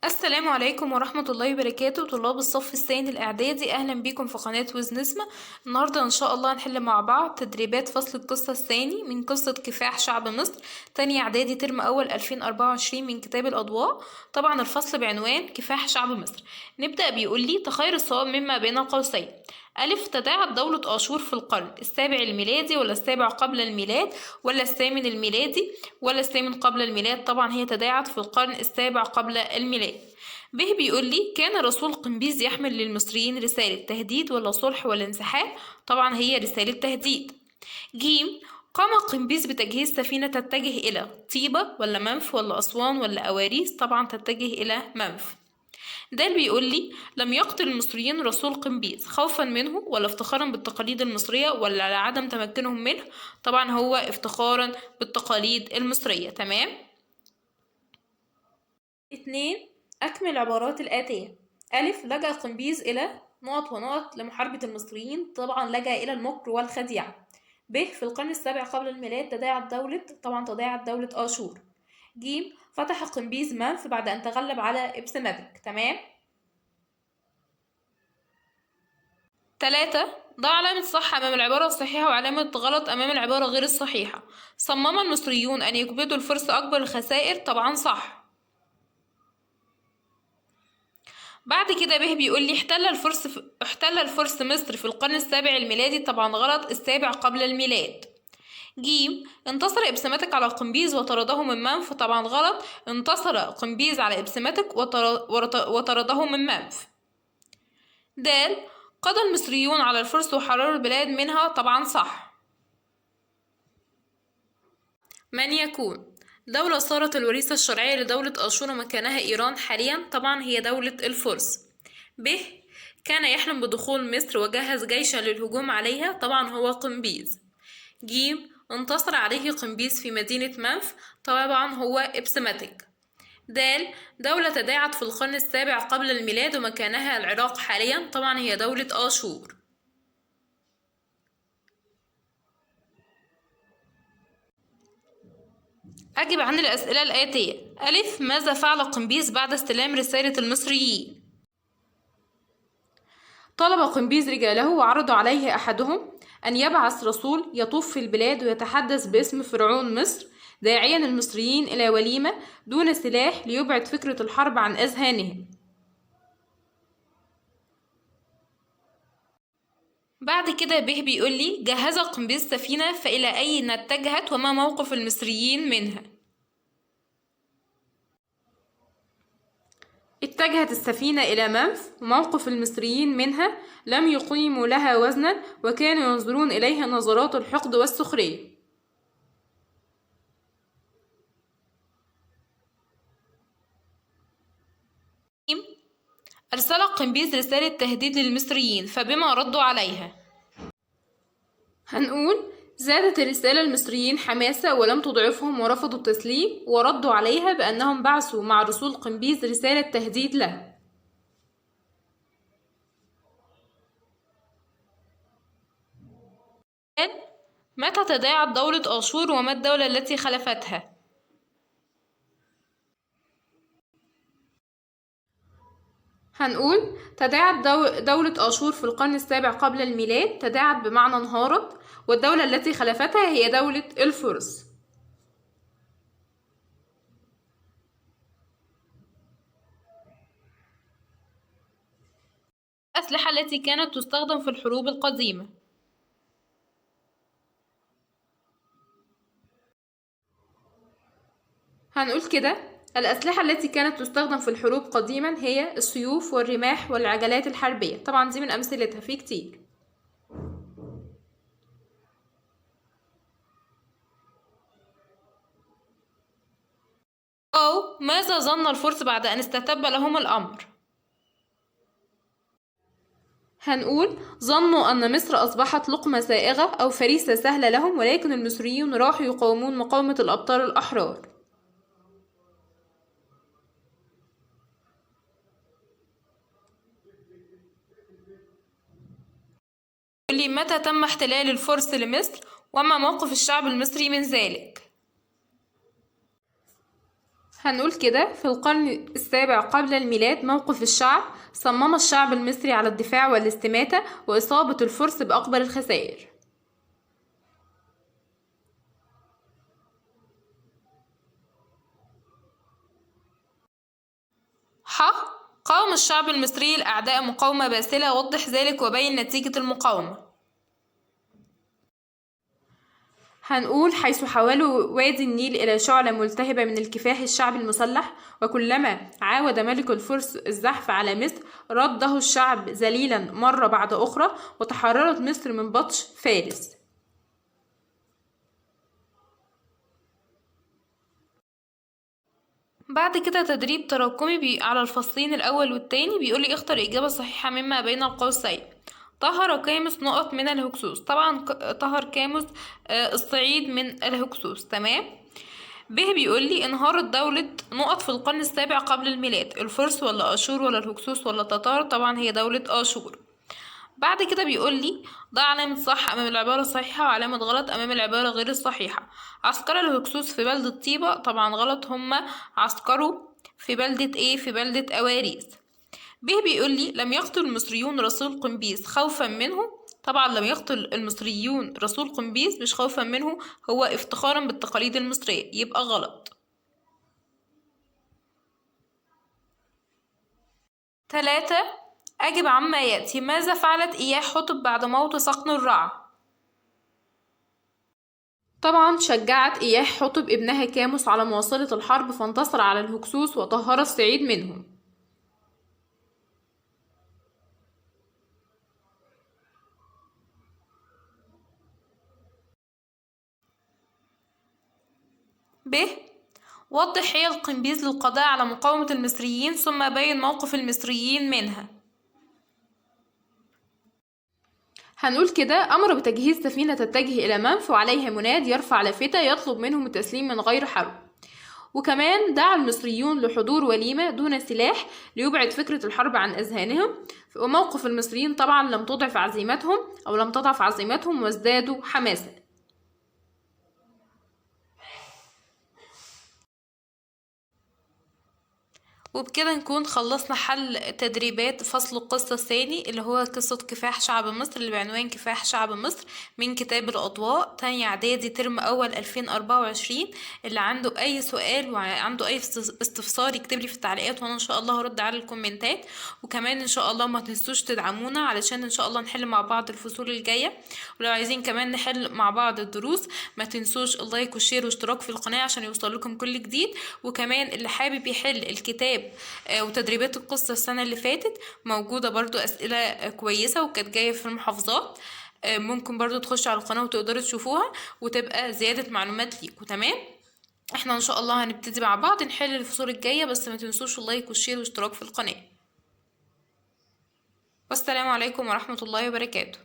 السلام عليكم ورحمة الله وبركاته. طلاب الصف الثاني الإعدادي، أهلا بكم في قناة وز نسمة. النهاردة إن شاء الله هنحل مع بعض تدريبات فصل القصة الثاني من قصة كفاح شعب مصر، تاني إعدادي ترم أول 2024 من كتاب الأضواء. طبعا الفصل بعنوان كفاح شعب مصر. نبدأ بيقول لي تخير الصواب مما بين قوسين. ألف، تداعت دولة آشور في القرن السابع الميلادي ولا السابع قبل الميلاد ولا الثامن الميلادي ولا الثامن قبل الميلاد؟ طبعا هي تداعت في القرن السابع قبل الميلاد. ب بيقول لي كان رسول قمبيز يحمل للمصريين رسالة تهديد ولا صلح ولا انسحاب؟ طبعا هي رسالة تهديد. ج، قام قمبيز بتجهيز سفينة تتجه إلى طيبة ولا منف ولا أسوان ولا أواريس؟ طبعا تتجه إلى منف. د بيقول لي لم يقتل المصريين رسول قمبيز خوفا منه ولا افتخارا بالتقاليد المصرية ولا لعدم تمكنهم منه؟ طبعا هو افتخارا بالتقاليد المصرية. تمام. 2، أكمل العبارات الآتية. ألف، لجأ قمبيز إلى نقط ونقط لمحاربة المصريين، طبعا لجأ إلى المكر والخديعة. ب، في القرن السابع قبل الميلاد تداعت دولة آشور. ج، فتح قمبيز منف بعد أن تغلب على إبسمادك. تمام. 3، ضع علامة صح أمام العبارة الصحيحة وعلامة غلط أمام العبارة غير الصحيحة. صمم المصريون أن يكبدوا الفرس أكبر الخسائر، طبعا صح. بعد كده به بيقول لي احتل الفرس مصر في القرن السابع الميلادي، طبعا غلط، السابع قبل الميلاد. ج، انتصر إبسماتك على قمبيز وطرده من منف، طبعا غلط، انتصر قمبيز على إبسماتك وطرده من منف. د، قضى المصريون على الفرس وحرروا البلاد منها، طبعا صح. من يكون دولة صارت الوريثة الشرعية لدولة آشور مكانها إيران حاليا؟ طبعا هي دولة الفرس. ب، كان يحلم بدخول مصر وجهز جيشا للهجوم عليها، طبعا هو قمبيز. ج، انتصر عليه قمبيز في مدينة منف، طبعا هو إبسماتك. د، دولة تداعت في القرن السابع قبل الميلاد ومكانها العراق حاليا، طبعا هي دولة آشور. أجب عن الأسئلة الآتية. ألف، ماذا فعل قمبيز بعد استلام رسالة المصريين؟ طلب قمبيز رجاله وعرضوا عليه أحدهم أن يبعث رسول يطوف في البلاد ويتحدث باسم فرعون مصر، داعيا المصريين إلى وليمة دون سلاح ليبعد فكرة الحرب عن أذهانهم. بعد كده به بيقول لي جهز قمبيز سفينة، فإلى أين اتجهت وما موقف المصريين منها؟ اتجهت السفينة إلى منف، وموقف المصريين منها لم يقيموا لها وزنا وكانوا ينظرون إليها نظرات الحقد والسخرية. أرسل قمبيز رسالة تهديد للمصريين، فبما ردوا عليها؟ هنقول زادت الرسالة المصريين حماسة ولم تضعفهم ورفضوا التسليم، وردوا عليها بأنهم بعثوا مع رسول قمبيز رسالة تهديد له. متى تداعت دولة آشور وما الدولة التي خلفتها؟ هنقول تداعت دولة آشور في القرن السابع قبل الميلاد، تداعت بمعنى انهارت، والدولة التي خلفتها هي دولة الفرس. الأسلحة التي كانت تستخدم في الحروب القديمة؟ هنقول كده الأسلحة التي كانت تستخدم في الحروب قديما هي السيوف والرماح والعجلات الحربية، طبعا دي من أمثلتها في كتير. أو ماذا ظن الفرس بعد أن استتب لهم الأمر؟ هنقول ظنوا أن مصر أصبحت لقمة سائغة أو فريسة سهلة لهم، ولكن المصريون راحوا يقاومون مقاومة الأبطال الأحرار. لي متى تم احتلال الفرس لمصر وما موقف الشعب المصري من ذلك؟ هنقول كده: في القرن السابع قبل الميلاد موقف الشعب، صمم الشعب المصري على الدفاع والاستماتة وإصابة الفرس بأكبر الخسائر. ح. قاوم الشعب المصري الأعداء مقاومة باسلة، وضح ذلك وبين نتيجة المقاومة. هنقول: حيث حولوا وادي النيل إلى شعلة ملتهبة من الكفاح الشعب المسلح، وكلما عاود ملك الفرس الزحف على مصر رده الشعب ذليلا مرة بعد أخرى، وتحررت مصر من بطش فارس. بعد كده تدريب تراكمي على الفصلين الأول والتاني، بيقولي اختر إجابة صحيحة مما بين القوسين. طهر كاموس نقط من الهكسوس. طبعا طهر كاموس الصعيد من الهكسوس. تمام. ب بيقولي انهارت دولة نقط في القرن السابع قبل الميلاد، الفرس ولا أشور ولا الهكسوس ولا التتار؟ طبعا هي دولة أشور. بعد كده بيقول لي ضع علامة صح أمام العبارة الصحيحة وعلامة غلط أمام العبارة غير الصحيحة. عسكر الهكسوس في بلدة طيبة، طبعا غلط، هما عسكروا في بلدة ايه؟ في بلدة أواريس. ب بيقول لي لم يقتل المصريون رسول قمبيز خوفا منه. طبعا لم يقتل المصريون رسول قمبيز مش خوفا منه، هو افتخارا بالتقاليد المصرية، يبقى غلط. 3. أجب عما يأتي. ماذا فعلت إياه حطب بعد موت صقن الرع؟ طبعا شجعت إياه حطب ابنها كاموس على مواصلة الحرب، فانتصر على الهكسوس وطهر الصعيد منهم. ب. وضح حيل قمبيز للقضاء على مقاومة المصريين، ثم بين موقف المصريين منها. هنقول كده: أمر بتجهيز سفينة تتجه إلى منف وعليها مناد يرفع لافتة يطلب منهم التسليم من غير حرب. وكمان دعا المصريون لحضور وليمة دون سلاح ليبعد فكرة الحرب عن أذهانهم. وموقف المصريين طبعا لم تضعف عزيمتهم وازدادوا حماسا. وبكده نكون خلصنا حل تدريبات فصل القصة الثاني اللي هو قصة كفاح شعب مصر، اللي بعنوان كفاح شعب مصر، من كتاب الأضواء، تاني إعدادي ترم أول 2024. اللي عنده أي سؤال وعنده أي استفسار يكتب لي في التعليقات، وأنا إن شاء الله هرد على الكومنتات. وكمان إن شاء الله ما تنسوش تدعمونا علشان إن شاء الله نحل مع بعض الفصول الجاية. ولو عايزين كمان نحل مع بعض الدروس، ما تنسوش اللايك والشير والاشتراك في القناة عشان يوصل لكم كل جديد. وكمان اللي حابب يحل الكتاب وتدريبات القصة السنة اللي فاتت موجودة برضو، أسئلة كويسة وكانت جاية في المحافظات، ممكن برضو تخشوا على القناة وتقدروا تشوفوها وتبقى زيادة معلومات ليكوا. تمام. احنا ان شاء الله هنبتدي مع بعض نحل الفصول الجاية، بس ما تنسوش اللايك والشير والاشتراك في القناة. والسلام عليكم ورحمة الله وبركاته.